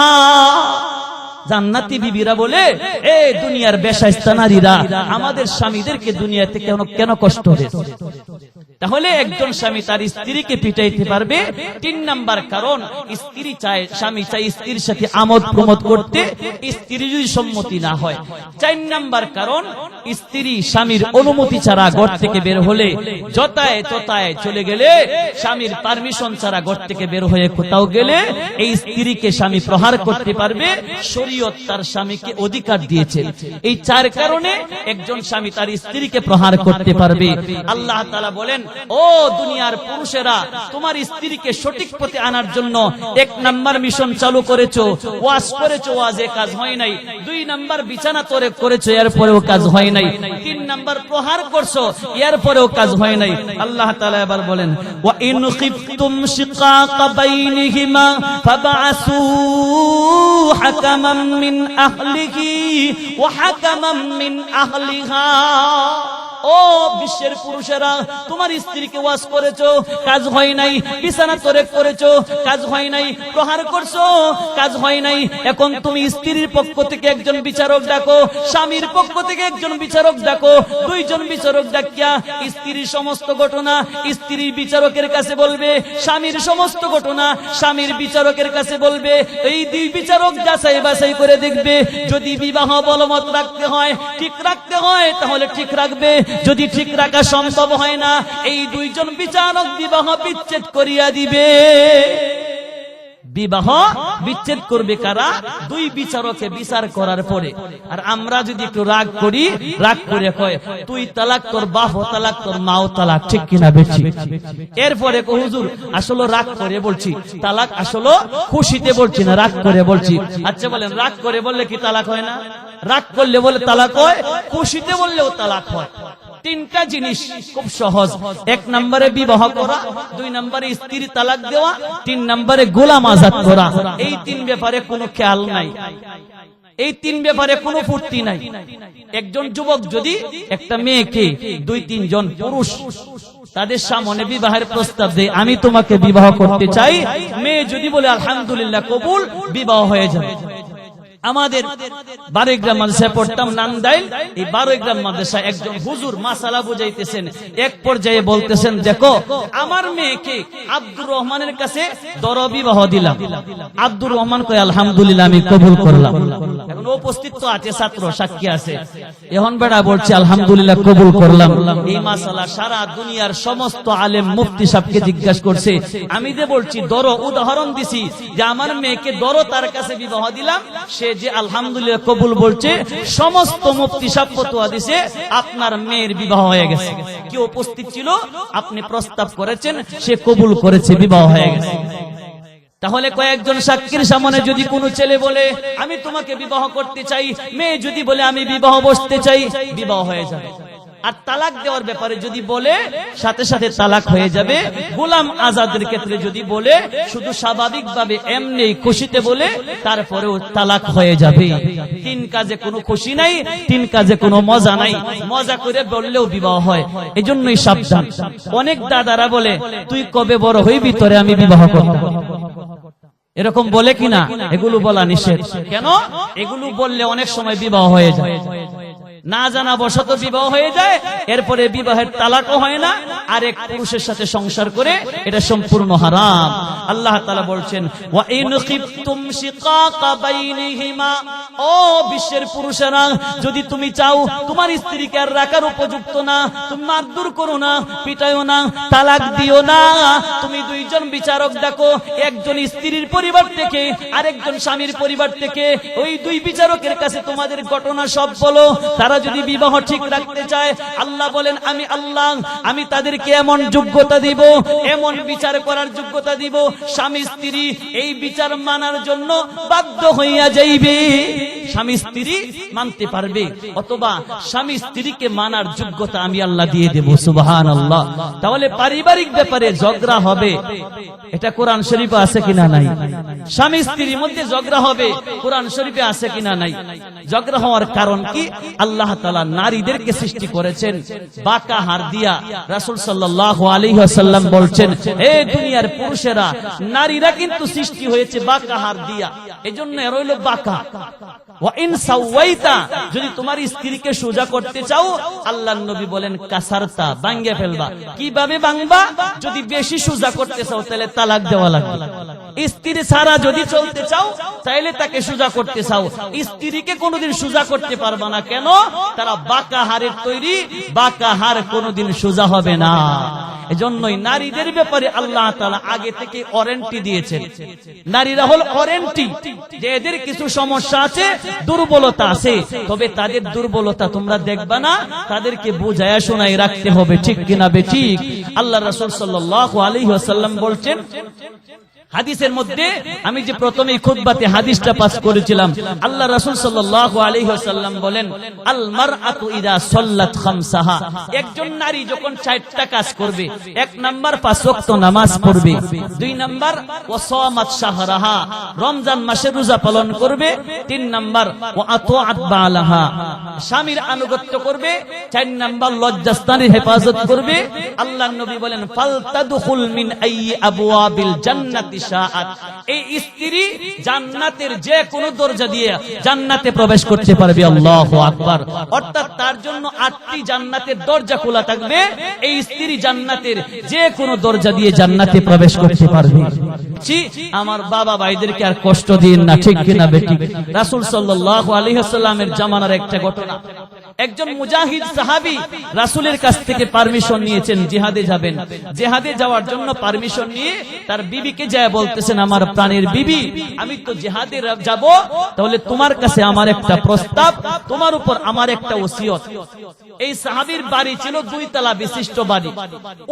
জান্নাতি বিবিরা বলে, এ দুনিয়ার বেশাইস্তা নারীরা, আমাদের স্বামীদেরকে দুনিয়াতে কেন কষ্ট দেয়? তাহলে একজন স্বামী তার স্ত্রীকে পিটাইতে পারবে। 3 নাম্বার কারণ, স্বামী চায় স্ত্রীর সাথে আমোদ প্রমোদ করতে, স্ত্রী যদি সম্মতি না হয়। 4 নাম্বার কারণ, স্ত্রী স্বামীর অনুমতি ছাড়া ঘর থেকে বের হলে, যতায় ততায় চলে গেলে, স্বামীর পারমিশন ছাড়া ঘর থেকে বের হয়ে কোথাও গেলে, এই স্ত্রীকে স্বামী প্রহার করতে পারবে। শরীয়ত তার স্বামীকে অধিকার দিয়েছে। এই 4 কারণে একজন স্বামী তার স্ত্রীকে প্রহার করতে পারবে। আল্লাহ তাআলা বলেন, ও দুনিয়ার পুরুষেরা, তোমার স্ত্রীকে সঠিক পথে আনার জন্য 1 নাম্বার মিশন চালু করেছো, ওয়াজ করেছো, ওয়াজে কাজ হয় নাই। 2 নাম্বার বিছানা তোরে করেছো, এরপরেও কাজ হয় নাই। 3 নাম্বার প্রহার করছো, এরপরেও কাজ হয় নাই। আল্লাহ তাআলা এবার বলেন, ওয়া ইন খিফতুম শিকাকা বাইনিহিমা ফাবআসু হাকামান মিন আহলিহি ওয়া হাকামান মিন আহলিহা। ও বিশ্বের পুরুষেরা, তোমার স্ত্রীকে ওয়াজ করেছো, কাজ হয় নাই। বিছানা তোরে করেছো, কাজ হয় নাই। প্রহার করছো, কাজ হয় নাই। এখন তুমি স্ত্রীর পক্ষ থেকে একজন বিচারক ডাকো, স্বামীর পক্ষ থেকে একজন বিচারক ডাকো। 2 জন বিচারক ডাকিয়া স্ত্রীর সমস্ত ঘটনা স্ত্রীর বিচারকের কাছে বলবে, স্বামীর সমস্ত ঘটনা স্বামীর বিচারকের কাছে বলবে। এই 2 বিচারক যাচাই বাছাই করে দেখবে, যদি বিবাহ বলবৎ রাখতে হয়, ঠিক রাখতে হয়, তাহলে ঠিক রাখবে। যদি ঠিক রাখা সম্ভব হয় না, এই 2 জন বিচারক বিবাহ বিচ্ছেদ করিয়া দিবে। বিবাহ বিচ্ছেদ করবে কারা? 2 বিচারকে বিচার করার পরে। আর আমরা যদি একটু রাগ করি, রাগ করে কয় তুই তালাক, তোর বাপও তালাক, তোর মাও তালাক, ঠিক কিনা বেশি? এরপরে কো হুজুর আসলে রাগ করে বলছি, তালাক আসলে খুশিতে বলছি না, রাগ করে বলছি। আচ্ছা বলেন, রাগ করে বললে কি তালাক হয় না? রাগ করলে বলে তালাক হয়, খুশিতে বললেও তালাক হয়। 3টা জিনিস খুব সহজ। 1 নম্বরে বিবাহ করা, 2 নম্বরে স্ত্রী তালাক দেওয়া, 3 নম্বরে গোলাম আজাদ করা। এই 3 ব্যাপারে কোনো খেয়াল নাই, এই 3 ব্যাপারে কোনো ফুর্তি নাই। একজন যুবক যদি একটা মেয়েকে 2-3 জন পুরুষ তাদের সামনে বিবাহের প্রস্তাব দেয়, আমি তোমাকে বিবাহ করতে চাই, মেয়ে যদি বলে আলহামদুলিল্লাহ কবুল, বিবাহ হয়ে যাবে। আমাদের 12 গ্রাম মাদ্রাসায় পড়তাম, নান্দাইল। এই 12 গ্রাম মাদ্রাসায় একজন হুজুর মাসালা বুঝাইতেছেন। এক পর্যায়ে বলতেছেন, দেখো আমার মেয়েকে আব্দুর রহমানের কাছে দর বিবাহ দিলাম। আব্দুর রহমান কয় আলহামদুলিল্লাহ আমি কবুল করলাম। এখন উপস্থিত তো আছে, ছাত্র সাক্ষী আছে। এখন বেড়া বলছে আলহামদুলিল্লাহ কবুল করলাম। এই মাসালা সারা দুনিয়ার সমস্ত আলেম মুফতি সাহেবকে জিজ্ঞাসা করছে। আমি যে বলছি দর, উদাহরণ দিছি যে আমার মেয়েকে দর তার কাছে বিবাহ দিলাম, সে যে আলহামদুলিল্লাহ কবুল বলছে, সমস্ত মুফতি সাহেব ফতোয়া দিছে আপনার মেয়ের বিবাহ হয়ে গেছে। কি উপস্থিত ছিল? আপনি প্রস্তাব করেছেন, সে কবুল করেছে, বিবাহ হয়ে গেছে। তাহলে কয়েকজন সাক্ষীর সামনে যদি কোনো ছেলে বলে আমি তোমাকে বিবাহ করতে চাই, মেয়ে যদি বলে আমি বিবাহ বসতে চাই, বিবাহ হয়ে যাবে। আর তালাক দেওয়ার ব্যাপারে যদি বলে, সাথে সাথে তালাক হয়ে যাবে। গোলাম আজাদের ক্ষেত্রে যদি বলে, শুধু স্বাভাবিকভাবে এমনি খুশিতে বলে, তারপরেও তালাক হয়ে যাবে। 3 কাজে কোনো খুশি নাই, 3 কাজে কোনো মজা নাই। মজা করে বললেও বিবাহ হয়। এজন্যই সাবধান। অনেক দাদারা বলে তুই কবে বড় হইবি, তোরে আমি বিবাহ করব। এরকম বলে কিনা? এগুলো বলা নিষেধ। কেন? এগুলো বললে অনেক সময় বিবাহ হয়ে যায়, না জানা বশত বিবাহ হয়ে যায়, এরপরে বিবাহের তালাকও হয় না, আরেক পুরুষের সাথে সংসার করে, এটা সম্পূর্ণ হারাম। আল্লাহ তাআলা বলছেন, ওয়া ইন খিফতুম শিকাকা বাইনিহিমা। ও বিশ্বের পুরুষেরা, যদি তুমি চাও তোমার স্ত্রীকে আর রাখার উপযুক্ত না, তুমি মারধর করো না, পিটাইও না, তালাক দিও না, তুমি 2 জন বিচারক ডাকো, একজন স্ত্রীর পরিবার থেকে, আরেকজন স্বামীর পরিবার থেকে। ওই 2 বিচারকের কাছে তোমাদের ঘটনা সব বলো। তারা যদি বিবাহ ঠিক রাখতে চায়, আল্লাহ বলেন আমি আল্লাহ, আমি তাদেরকে এমন যোগ্যতা দিব, এমন বিচার করার যোগ্যতা দিব, স্বামী স্ত্রী এই বিচার মানার জন্য বাধ্য হইয়া যাইবে। স্বামী স্ত্রী মানতে পারবে, অথবা স্বামী স্ত্রীকে মানার যোগ্যতা আমি আল্লাহ দিয়ে দেব। সুবহানাল্লাহ। তাহলে পারিবারিক ব্যাপারে ঝগড়া হবে, এটা কোরআন শরীফে আছে কিনা নাই? স্বামী স্ত্রীর মধ্যে ঝগড়া হবে, কোরআন শরীফে আছে কিনা নাই? ঝগড়া হওয়ার কারণ কি? আল্লাহ তাআলা নারীদেরকে সৃষ্টি করেছেন বাঁকা হাড় দিয়া। রাসূল সাল্লাল্লাহু আলাইহি ওয়াসাল্লাম বলছেন, হে দুনিয়ার পুরুষেরা, নারীরা কিন্তু সৃষ্টি হয়েছে বাঁকা হাড় দিয়া, এজন্য এর হইল বাঁকা। ওয়া ইন সাওয়াইতা, যদি তোমার স্ত্রীকে সোজা করতে চাও, আল্লাহর নবী বলেন কাসারতা, ভাঙিয়ে ফেলবা। কিভাবে ভাঙবা? যদি বেশি সোজা করতে চাও তাহলে তালাক দেওয়া লাগবে। স্ত্রী ছাড়া যদি চলতে চাও তাইলে তাকে সোজা করতে চাও, স্ত্রীকে কোনোদিন সোজা করতে পারবা না। কেন? তারা বাঁকা হাড়ের তৈরি, বাঁকা হাড় কোনোদিন সোজা হবে না। এজন্যই নারীদের ব্যাপারে আল্লাহ তাআলা আগে থেকে ওয়ারেন্টি দিয়েছেন। নারীরা হল ওয়ারেন্টি, যে এদের কিছু সমস্যা আছে, দুর্বলতা আছে, তবে তাদের দুর্বলতা তোমরা দেখবা না, তাদেরকে বুঝায়া শোনায় রাখতে হবে, ঠিক কিনা বেঠিক? আল্লাহ রাসূল সাল্লাল্লাহু আলাইহি ওয়াসাল্লাম বলছেন হাদিসের মধ্যে, আমি যে প্রথমেই খুতবাতে হাদিসটা পাস করেছিলাম, আল্লাহ রাসূল সাল্লাল্লাহু আলাইহি ওয়াসাল্লাম বলেন, আল মারআতু ইযা সাল্লাত খামসাহা, একজন নারী যখন 4টা কাজ করবে, 1 নাম্বার 5 ওয়াক্ত নামাজ পড়বে, 2 নাম্বার ওয়া সামাত শাহরাহা, রমজান মাসে রোজা পালন করবে, 3 নাম্বার ওয়া আতাআত বালাহা, স্বামীর আনুগত্য করবে, 4 নাম্বার লজ্জাস্থানের হেফাজত করবে, আল্লাহর নবী বলেন ফালতাদখুল মিন আইয়ি আবওয়াবিল জান্নাতি শাআত, এই স্ত্রী জান্নাতের যে কোনো দরজা দিয়ে জান্নাতে প্রবেশ করতে পারবে। আল্লাহু আকবার। অর্থাৎ তার জন্য 8টি জান্নাতের দরজা খোলা থাকবে, এই স্ত্রী জান্নাতের যে কোনো দরজা দিয়ে জান্নাতে প্রবেশ করতে পারবে। আমার বাবা ভাইদেরকে আর কষ্ট দিন না, ঠিক কিনা বেঠিক? রাসূল সাল্লাল্লাহু আলাইহি ওয়াসাল্লামের জামানার একটা ঘটনা, একজন মুজাহিদ সাহাবী রাসূলের কাছ থেকে পারমিশন নিয়েছেন, জিহাদে যাবেন। জিহাদে যাওয়ার জন্য পারমিশন নিয়ে তার বিবিকে যায় বলতেছেন, আমার প্রাণের বিবি, আমি তো জিহাদে যাব, তাহলে তোমার কাছে আমার একটা প্রস্তাব, তোমার উপর আমার একটা ওসিয়ত। এই সাহাবীর বাড়ি ছিল 2 তলা বিশিষ্ট বাড়ি।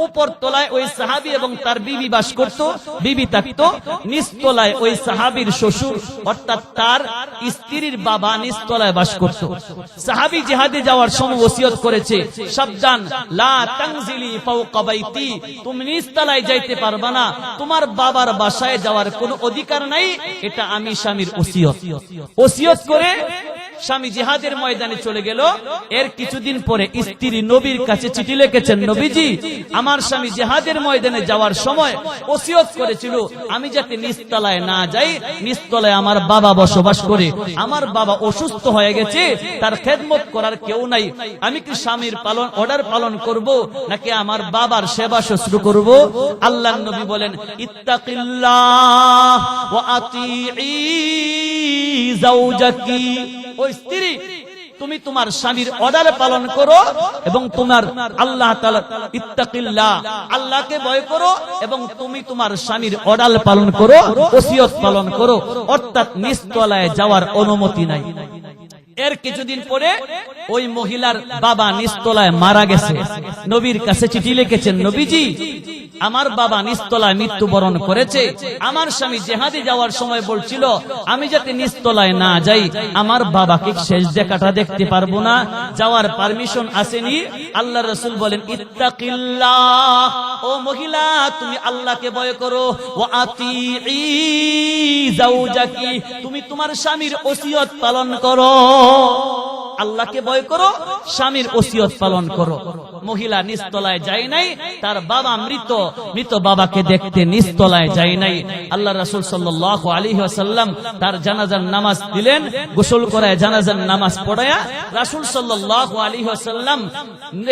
উপর তলায় ওই সাহাবী এবং তার বিবি বাস করত, বিবি থাকতো। নিচতলায় ওই সাহাবীর শ্বশুর অর্থাৎ তার স্ত্রীর বাবা নিচতলায় বাস করত। সাহাবী জিহাদে যাওয়ার সময় ওসিয়ত করেছে, সাবধান, লা তানজিলি ফাওকা বাইতি, তুমি নিচতলায় যাইতে পারবা না, তোমার বাবার বাসায় যাওয়ার কোনো অধিকার নাই, এটা আমি স্বামীর ওসিয়ত। ওসিয়ত করে স্বামী জিহাদের ময়দানে চলে গেল। এর কিছুদিন পরে স্ত্রী নবীর কাছে চিঠি লিখেছেন, নবীজি, আমার স্বামী জিহাদের ময়দানে যাওয়ার সময় ওসিয়ত করেছিল আমি যাতে নিচতলায় না যাই, নিচতলায় আমার বাবা বসবাস করে, আমার বাবা অসুস্থ হয়ে গেছে, তার খেদমত করার কেউ নাই, আমি কি স্বামীর অর্ডার পালন করব নাকি আমার বাবার সেবা শুশ্রূষা করব? আল্লাহর নবী বলেন, ইত্তাকিল্লাহ ওয়া আতিঈ যাওজাকি, ও স্ত্রী, তুমি তোমার স্বামীর অর্ডার পালন করো এবং তোমার আল্লাহ তাআলা, ইত্তাকিল্লাহ, আল্লাহকে ভয় করো এবং তুমি তোমার স্বামীর অর্ডার পালন করো, ওসিয়ত পালন করো। অর্থাৎ নিচতলায় যাওয়ার অনুমতি নাই। এর কিছুদিন পরে ওই মহিলার বাবা নিচতলায় মারা গেছে। নবীর কাছে চিঠি লিখেছেন, নবীজি, আমার বাবা নিচতলায় মৃত্যুবরণ করেছে, আমার স্বামী জিহাদে যাওয়ার সময় বলছিল আমি যাতে নিচতলায় না যাই, আমার বাবাকে শেষ দেখাটা দেখতে পারবো না, যাওয়ার পারমিশন আসেনি। আল্লাহর রাসূল বলেন, ইত্তাকিল্লাহ, ও মহিলা, তুমি আল্লাহকে ভয় করো, ওয়া আতিঈ যাওজাকি, তুমি তোমার স্বামীর ওসিয়ত পালন করো। আল্লাহকে ভয় করো, স্বামীর ওসিয়ত পালন করো। মহিলা নিচতলায় যায় নাই, তার বাবা মৃত, মৃত বাবাকে দেখতে নিচতলায় যায় নাই। আল্লাহ রাসূল সাল্লাল্লাহু আলাইহি ওয়াসাল্লাম তার জানাজার নামাজ দিলেন, গোসল করায় জানাজার নামাজ পড়ায়া রাসূল সাল্লাল্লাহু আলাইহি ওয়াসাল্লাম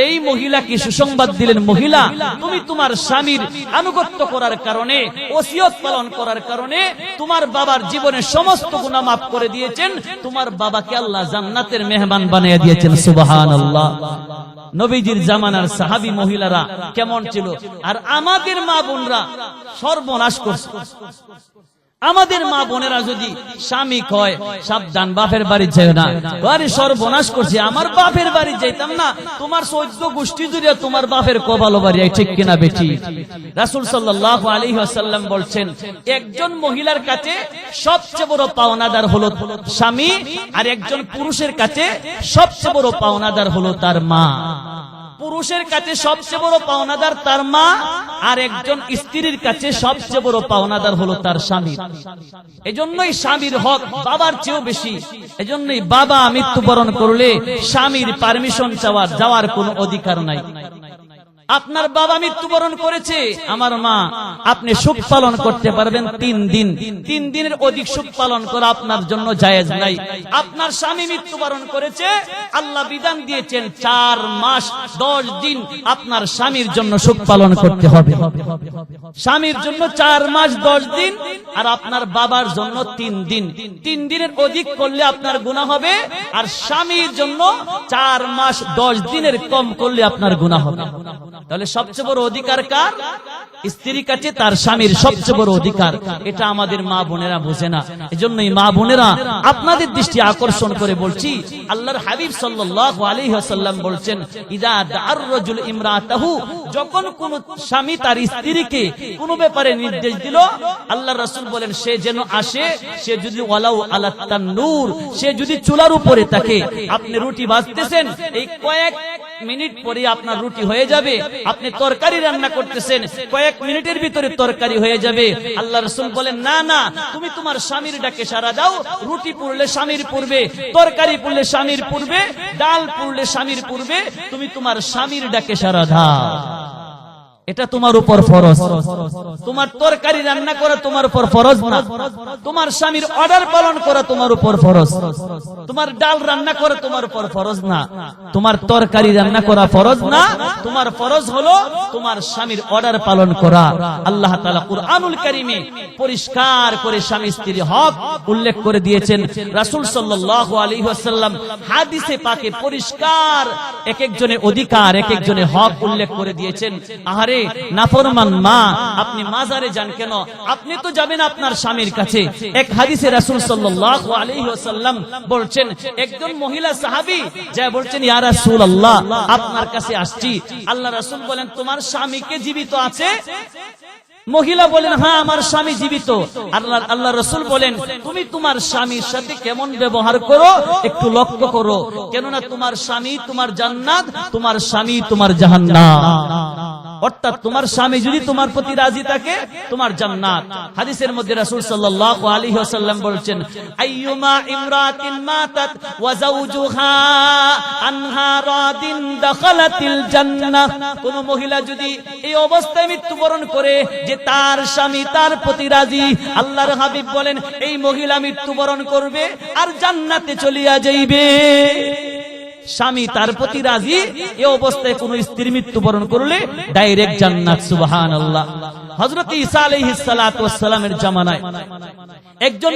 এই মহিলাকে সুসংবাদ দিলেন, মহিলা, তুমি তোমার স্বামীর আনুগত্য করার কারণে, ওসিয়ত পালন করার কারণে তোমার বাবার জীবনের সমস্ত গুনাহ মাফ করে দিয়েছেন, তোমার বাবাকে আল্লাহ জান্নাতের মেহমান বানিয়ে দিয়েছেন। সুবহানাল্লাহ। নবীজির জামানার সাহাবী মহিলারা কেমন ছিল, আর আমাদের মা বোনরা সর্বনাশ করছে। আমাদের মা বোনেরা যদি স্বামী কয় সাবধান, বাপের বাড়ি যায় না, আরে সর্বনাশ করছে, আমার বাপের বাড়ি যাইতাম না, তোমার 14 গোষ্ঠী জুড়ে তোমার বাপের কপাল বাড়ি, ঠিক কিনা বেটি? রাসূল সাল্লাল্লাহু আলাইহি ওয়াসাল্লাম বলছেন, একজন মহিলার কাছে সবচেয়ে বড় পাওনাদার হলো স্বামী, আর একজন পুরুষের কাছে সবচেয়ে বড় পাওনাদার হলো তার মা। পুরুষের কাছে সবচেয়ে বড় পাওনাদার তার মা, আর একজন স্ত্রীর কাছে সবচেয়ে বড় পাওনাদার হলো তার স্বামী। এজন্যই স্বামীর হক বাবার চেয়েও বেশি। এজন্যই বাবা মৃত্যুবরণ করলে স্বামীর পারমিশন যাওয়ার কোনো অধিকার নাই। আপনার বাবা মৃত্যুবরণ করেছে, আমার মা, আপনি সুখ পালন করতে পারবেন 3 দিন। 3 দিনের অধিক সুখ পালন করা আপনার জন্য জায়েজ নাই। আপনার স্বামী মৃত্যুবরণ করেছে, আল্লাহ বিধান দিয়েছেন 4 মাস 10 দিন আপনার স্বামীর জন্য সুখ পালন করতে হবে। স্বামীর জন্য 4 মাস 10 দিন, আর আপনার বাবার জন্য 3 দিন। 3 দিনের অধিক করলে আপনার গুনাহ হবে, আর স্বামীর জন্য 4 মাস 10 দিনের কম করলে আপনার গুনাহ হবে। তাহলে সবচেয়ে বড় অধিকার কার? স্ত্রীর কাছে তার স্বামীর সবচেয়ে বড় অধিকার। এটা আমাদের মা বোনেরা বোঝে না। এজন্যই মা বোনেরা, আপনাদের দৃষ্টি আকর্ষণ করে বলছি, আল্লাহর হাবিব সাল্লাল্লাহু আলাইহি ওয়াসাল্লাম বলছেন, ইদা দাআর রাজুল ইমরাতাহু, যখন কোন স্বামী তার স্ত্রীকে কোন ব্যাপারে নির্দেশ দিল, আল্লাহর রাসূল বলেন সে যেন আসে, সে যদি ওয়ালাউ আলা তান্নুর, সে যদি চুলার উপরে থাকে, আপনি রুটি ভাজতেছেন, এই কয়েক মিনিট পরে আপনার রুটি হয়ে যাবে। আপনি তরকারি রান্না করতেছেন, কয়েক মিনিটের ভিতরে তরকারি হয়ে যাবে। আল্লাহ রাসূল বলেন, না না, তুমি তোমার স্বামীর ডাকে সাড়া দাও। রুটি পুড়লে স্বামীর পূর্বে, তরকারি পুড়লে স্বামীর পূর্বে, ডাল পুড়লে স্বামীর পূর্বে, তুমি তোমার স্বামীর ডাকে সাড়া দাও। এটা তোমার উপর ফরজ। তোমার তরকারি রান্না করা তোমার উপর ফরজ না, তোমার স্বামীর অর্ডার পালন করা তোমার উপর ফরজ। তোমার ডাল রান্না করা তোমার উপর ফরজ না, তোমার তরকারি রান্না করা ফরজ না, তোমার ফরজ হলো তোমার স্বামীর অর্ডার পালন করা। আল্লাহ তাআলা কুরআনুল কারীমে পরিষ্কার করে স্বামী স্ত্রীর হক উল্লেখ করে দিয়েছেন। রাসূল সাল্লাল্লাহু আলাইহি ওয়াসাল্লাম হাদিসে পাকে পরিষ্কার এক একজনের অধিকার, এক একজনের হক উল্লেখ করে দিয়েছেন। আহারে নাফরমান মা, আপনি মাজারে যান কেন? আপনি তো যাবেন আপনার স্বামীর কাছে। এক হাদিসে রাসূল সাল্লাল্লাহু আলাইহি ওয়াসাল্লাম বলছেন, একজন মহিলা সাহাবী যা বলছেন, ইয়া রাসূলুল্লাহ, আপনার কাছে আসছি। আল্লাহ রাসূল বলেন, তোমার স্বামী কে জীবিত আছে? মহিলা বলেন, হ্যাঁ, আমার স্বামী জীবিত। আল্লাহ রাসূল বলেন, তুমি তোমার স্বামীর সাথে কেমন ব্যবহার করো একটু লক্ষ্য করো, কেননা তোমার স্বামী তোমার জান্নাত, তোমার স্বামী তোমার জাহান্নাম। অর্থাৎ তোমার স্বামী যদি তোমার প্রতি রাজি থাকে, তোমার জান্নাত। হাদিসের মধ্যে রাসূল সাল্লাল্লাহু আলাইহি ওয়াসাল্লাম বলেছেন, আইয়ুমা ইমরাতিন মাতাত ওয়া যাওজুহা আনহা রাদিন দাখালাতিল জান্নাহ, কোন মহিলা যদি এই অবস্থায় মৃত্যুবরণ করে যে তার স্বামী তার প্রতি রাজি, আল্লাহর হাবিব বলেন এই মহিলা মৃত্যুবরণ করবে আর জান্নাতে চলিয়া যাইবে। স্বামী তার প্রতি রাজি, এই অবস্থায় কোন স্ত্রী মৃত্যুবরণ করলে ডাইরেক্ট জান্নাত। সুবহানাল্লাহ। হযরত ঈসা আলাইহিস সালাতু ওয়াস সালামের জামানায় একজন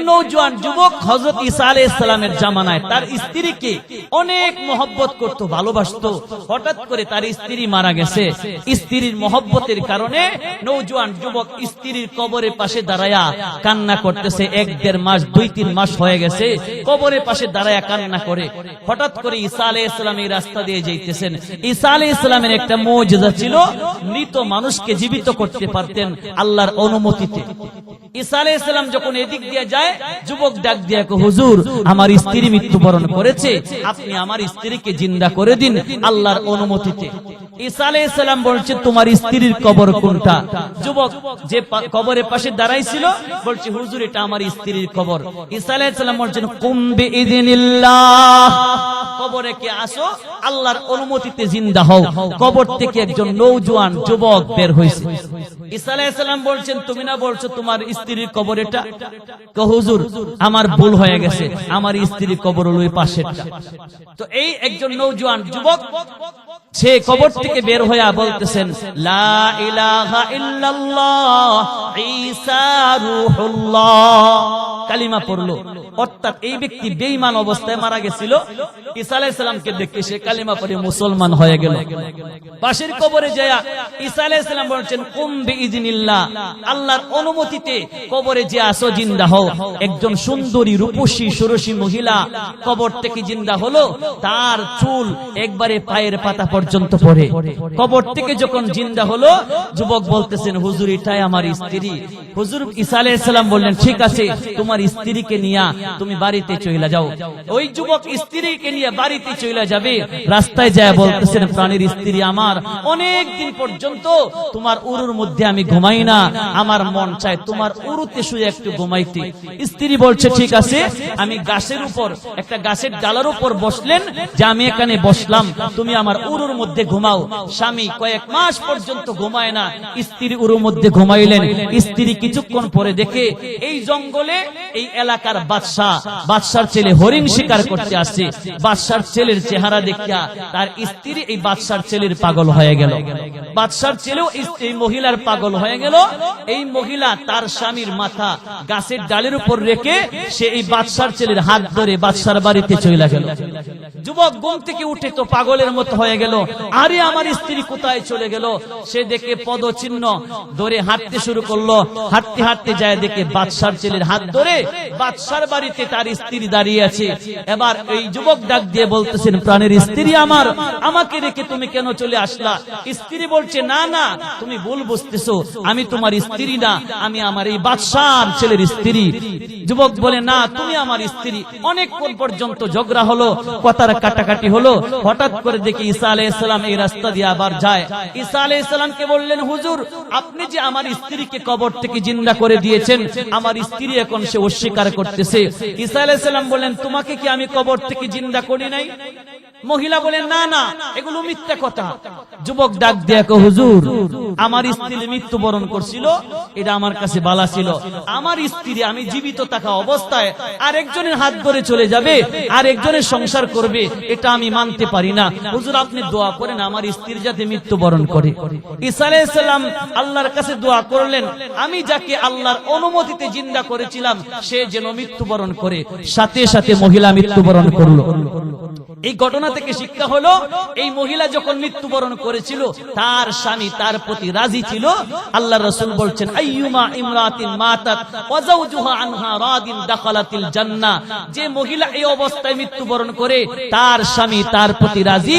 নওজোয়ান যুবক হযরত ঈসা আলাইহিস সালামের জামানায় তার স্ত্রীকে অনেক মহব্বত করত, ভালোবাসতো। হঠাৎ করে তার স্ত্রী মারা গেছে। স্ত্রীর মহব্বতের কারণে নওজোয়ান যুবক স্ত্রীর কবরের পাশে দাঁড়ায়া কান্না করতেছে। 1-1.5 মাস, 2-3 মাস হয়ে গেছে কবরের পাশে দাঁড়ায়া কান্না করে। হঠাৎ করে ঈসা আলাইহিস সালাম এই রাস্তা দিয়ে যাইতেছেন। ঈসা আলাইহিস সালামের একটা মুজিজা ছিল, মৃত মানুষকে জীবিত করতে পারতেন আল্লাহর অনুমতিতে। ঈসা আলাইহিস সালাম যখন এদিক দিয়ে যায়, যুবক ডাক দিয়ে কয়, হুজুর, আমার স্ত্রী মৃত্যুবরণ করেছে, আপনি আমার স্ত্রীকে জিন্দা করে দিন আল্লাহর অনুমতিতে। ঈসা আলাইহিস সালাম বলছে, তোমার স্ত্রীর কবর কোনটা? যুবক যে কবরের পাশে দাঁড়াইছিল বলছে, হুজুর, এটা আমার স্ত্রীর কবর। ঈসা আলাইহিস সালাম বলছেন, কুম বিইذنিল্লাহ, কবরে কে আসো, আল্লাহর অনুমতিতে জিন্দা হও। কবর থেকে একজন নওজোয়ান যুবক বের হয়েছে। ঈসা আলাইহিস সালাম বলছেন, তুমি না বলছো তোমার স্ত্রীর কবর এটা? কয়, হুজুর, আমার ভুল হয়ে গেছে, আমার স্ত্রীর কবর হলো এই পাশেরটা। তো এই একজন নওজোয়ান যুবক সে কবর থেকে বের হইয়া বলতেছেন, লা ইলাহা ইল্লাল্লাহ ঈসা রূহুল্লাহ, কালিমা পড়লো। অর্থাৎ এই ব্যক্তি বেঈমান অবস্থায় মারা গেছিল, ঈসা আলাইহিস সালামকে দেখে সে কালিমা পড়ে মুসলমান হয়ে গেল। পাশের কবরে যায় ঈসা আলাইহিস সালাম বলছেন, কুম বিইذনিল্লাহ, আল্লাহর অনুমতিতে কবরে যে আসো, জিন্দা হও। একজন সুন্দরী রূপসী ষোড়শী মহিলা কবর থেকে জিন্দা হলো। তার চুল একবারে পায়ের পাতা পর্যন্ত পড়ে। কবর থেকে যখন জিন্দা হলো, যুবক বলতেছেন, হুজুর, এটাই আমার স্ত্রী। হুজুর ঈসা আলাইহিস সালাম বললেন, ঠিক আছে, তোমার স্ত্রীকে নিয়া তুমি বাড়িতে চলে যাও। ওই যুবক স্ত্রীকে নিয়ে বাড়িতে চলে যাবে। রাস্তায় যায় বলতেছেন, প্রাণীর স্ত্রী আমার, অনেক দিন পর্যন্ত তোমার উরুর মধ্যে আমি ঘুমাই না, আমার মন চায় তোমার উরুতে শুয়ে একটু ঘুমাইতে। স্ত্রী বলছে ঠিক আছে। আমি গাছের উপর, একটা গাছের ডালার উপর বসলেন যে আমি এখানে বসলাম, তুমি আমার উরুর মধ্যে ঘুমাও। স্বামী কয়েক মাস পর্যন্ত ঘুমায় না, স্ত্রী উরুর মধ্যে ঘুমাইলেন। স্ত্রী কিছুক্ষণ পরে দেখে এই জঙ্গলে এই এলাকার বাদশার ছেলে হরিণ শিকার করতে আসছে। বাদশার ছেলের চেহারা দেখিয়া তার স্ত্রী এই বাদশার ছেলের পাগল হয়ে গেল। বাদশার ছেলেও এই মহিলার পাগল হয়ে গেল। এই মহিলা তার স্বামীর মাথা গাছের ডালের উপর রেখে সে এই বাদশার ছেলের হাত ধরে বাদশার বাড়িতে চলে গেল। যুবক ঘুম থেকে উঠে তো পাগলের মতো হয়ে গেল, আরে আমার স্ত্রী কোথায় চলে গেল? সে দেখে পদচিহ্ন ধরে হাঁটতে শুরু করলো। হাঁটতে হাঁটতে যায় দেখে বাদশার ছেলের হাত ধরে বাদশার বাড়িতে তার স্ত্রী দাঁড়িয়ে আছে। এবার এই যুবক ডাক দিয়ে বলতেছেন, প্রাণের স্ত্রী আমার, আমাকে রেখে তুমি কেন চলে আসলা? স্ত্রী বলছে, না না, তুমি ভুল বুঝতেছো, আমি তোমার স্ত্রী না, আমি আমার এই বাদশার ছেলের স্ত্রী। যুবক বলে, না তুমি আমার স্ত্রী। অনেকক্ষণ পর্যন্ত ঝগড়া হলো, কথার কাটাকাটি হলো। হঠাৎ করে দেখি ঈসা আলাইহিস সালাম এই রাস্তা দিয়ে আবার যায়। ঈসা আলাইহিস সালামকে বললেন, হুজুর আপনি যে আমার স্ত্রীকে কবর থেকে জিন্দা করে দিয়েছেন, আমার স্ত্রী এখন সে অস্বীকার করতেছে। ঈসা আলাইহিস সালাম বললেন, তোমাকে কি আমি কবর থেকে জিন্দা করি নাই? মহিলা বলেন, না না, এগুলো মিথ্যা কথা। যুবক ডাক দিয়ে কয়, হুজুর আমার স্ত্রী মৃত্যুবরণ করছিল, এটা আমার কাছে বালা ছিল। আমার স্ত্রী আমি জীবিত থাকা অবস্থায় আরেকজনের হাত ধরে চলে যাবে, আরেকজনের সংসার করবে, এটা আমি মানতে পারি না। হুজুর আপনি দোয়া করেন আমার স্ত্রী যাতে মৃত্যুবরণ করে। ঈসা আলাইহিস সালাম আল্লাহর কাছে দোয়া করলেন, আমি যাকে আল্লাহর অনুমতিতে জিন্দা করেছিলাম সে যেন মৃত্যুবরণ করে। সাথে সাথে মহিলা মৃত্যুবরণ করলো। এই ঘটনা থেকে শিক্ষা হলো, এই মহিলা যখন মৃত্যুবরণ করেছিল তার স্বামী তার প্রতি রাজি ছিল। আল্লাহর রাসূল বলছেন, আইয়ুমা ইমরাতিন মাতাত ওয়া যাওজুহা আনহা রাদিন দাখালাতিল জান্নাহ। যে মহিলা এই অবস্থায় মৃত্যুবরণ করে তার স্বামী তার প্রতি রাজি,